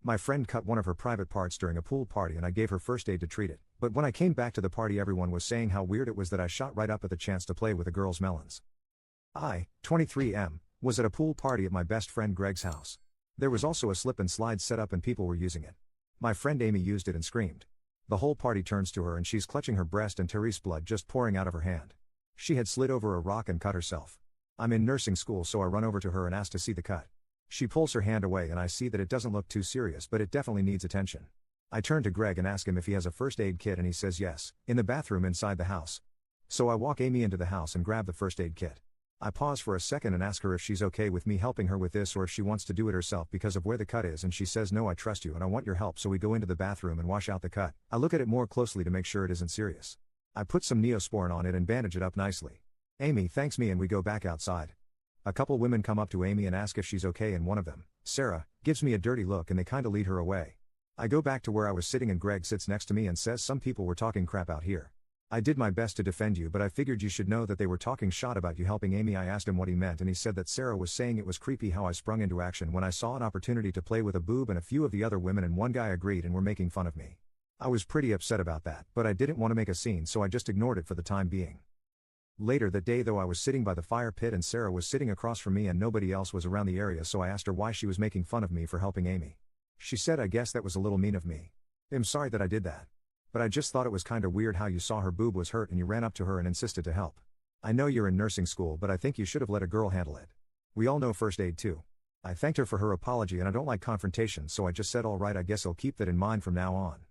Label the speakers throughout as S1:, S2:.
S1: My friend cut one of her private parts during a pool party and I gave her first aid to treat it, but when I came back to the party everyone was saying how weird it was that I shot right up at the chance to play with a girl's melons. I, 23M, was at a pool party at my best friend Greg's house. There was also a slip and slide set up and people were using it. My friend Amy used it and screamed. The whole party turns to her and she's clutching her breast and Therese blood just pouring out of her hand. She had slid over a rock and cut herself. I'm in nursing school so I run over to her and ask to see the cut. She pulls her hand away and I see that it doesn't look too serious but it definitely needs attention. I turn to Greg and ask him if he has a first aid kit and he says yes, in the bathroom inside the house. So I walk Amy into the house and grab the first aid kit. I pause for a second and ask her if she's okay with me helping her with this or if she wants to do it herself because of where the cut is and she says no, I trust you and I want your help, so we go into the bathroom and wash out the cut. I look at it more closely to make sure it isn't serious. I put some Neosporin on it and bandage it up nicely. Amy thanks me and we go back outside. A couple women come up to Amy and ask if she's okay and one of them, Sarah, gives me a dirty look and they kinda lead her away. I go back to where I was sitting and Greg sits next to me and says some people were talking crap out here. I did my best to defend you but I figured you should know that they were talking shot about you helping Amy. I asked him what he meant and he said that Sarah was saying it was creepy how I sprung into action when I saw an opportunity to play with a boob and a few of the other women and one guy agreed and were making fun of me. I was pretty upset about that, but I didn't want to make a scene so I just ignored it for the time being. Later that day though I was sitting by the fire pit and Sarah was sitting across from me and nobody else was around the area, so I asked her why she was making fun of me for helping Amy. She said I guess that was a little mean of me. I'm sorry that I did that. But I just thought it was kinda weird how you saw her boob was hurt and you ran up to her and insisted to help. I know you're in nursing school but I think you should have let a girl handle it. We all know first aid too. I thanked her for her apology and I don't like confrontation so I just said alright, I guess I'll keep that in mind from now on.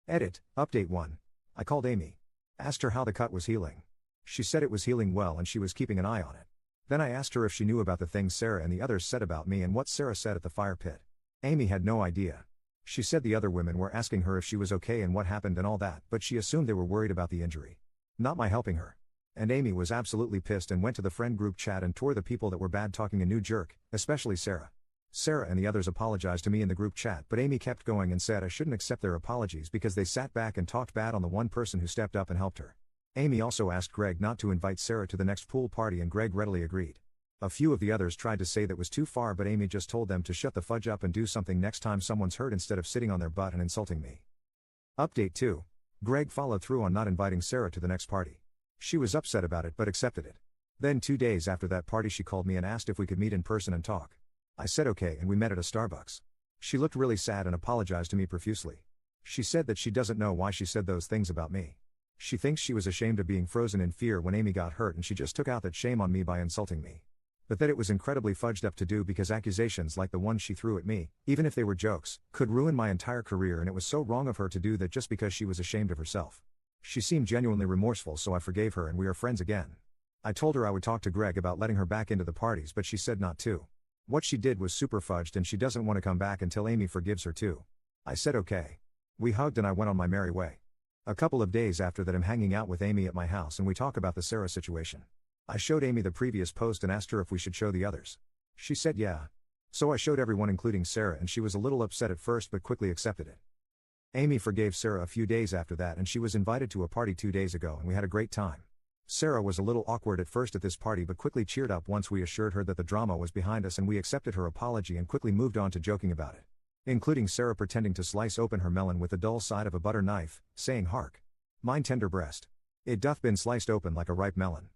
S1: Edit, update 1. I called Amy. Asked her how the cut was healing. She said it was healing well and she was keeping an eye on it. Then I asked her if she knew about the things Sarah and the others said about me and what Sarah said at the fire pit. Amy had no idea. She said the other women were asking her if she was okay and what happened and all that, but she assumed they were worried about the injury. Not my helping her. And Amy was absolutely pissed and went to the friend group chat and tore the people that were bad talking a new jerk, especially Sarah. Sarah and the others apologized to me in the group chat but Amy kept going and said I shouldn't accept their apologies because they sat back and talked bad on the one person who stepped up and helped her. Amy also asked Greg not to invite Sarah to the next pool party and Greg readily agreed. A few of the others tried to say that was too far but Amy just told them to shut the fudge up and do something next time someone's hurt instead of sitting on their butt and insulting me. Update 2. Greg followed through on not inviting Sarah to the next party. She was upset about it but accepted it. Then 2 days after that party she called me and asked if we could meet in person and talk. I said okay and we met at a Starbucks. She looked really sad and apologized to me profusely. She said that she doesn't know why she said those things about me. She thinks she was ashamed of being frozen in fear when Amy got hurt and she just took out that shame on me by insulting me. But that it was incredibly fudged up to do because accusations like the ones she threw at me, even if they were jokes, could ruin my entire career and it was so wrong of her to do that just because she was ashamed of herself. She seemed genuinely remorseful so I forgave her and we are friends again. I told her I would talk to Greg about letting her back into the parties but she said not to. What she did was super fudged and she doesn't want to come back until Amy forgives her too. I said okay. We hugged and I went on my merry way. A couple of days after that I'm hanging out with Amy at my house and we talk about the Sarah situation. I showed Amy the previous post and asked her if we should show the others. She said yeah. So I showed everyone including Sarah and she was a little upset at first but quickly accepted it. Amy forgave Sarah a few days after that and she was invited to a party 2 days ago and we had a great time. Sarah was a little awkward at first at this party but quickly cheered up once we assured her that the drama was behind us and we accepted her apology and quickly moved on to joking about it. Including Sarah pretending to slice open her melon with the dull side of a butter knife, saying hark. Mine tender breast. It doth been sliced open like a ripe melon.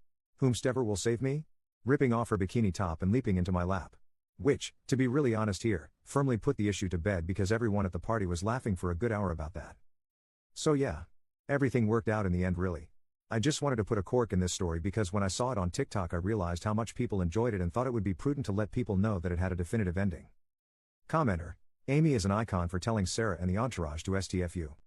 S1: Whomstever will save me? Ripping off her bikini top and leaping into my lap. Which, to be really honest here, firmly put the issue to bed because everyone at the party was laughing for a good hour about that. So yeah. Everything worked out in the end really. I just wanted to put a cork in this story because when I saw it on TikTok I realized how much people enjoyed it and thought it would be prudent to let people know that it had a definitive ending. Commenter. Amy is an icon for telling Sarah and the entourage to STFU.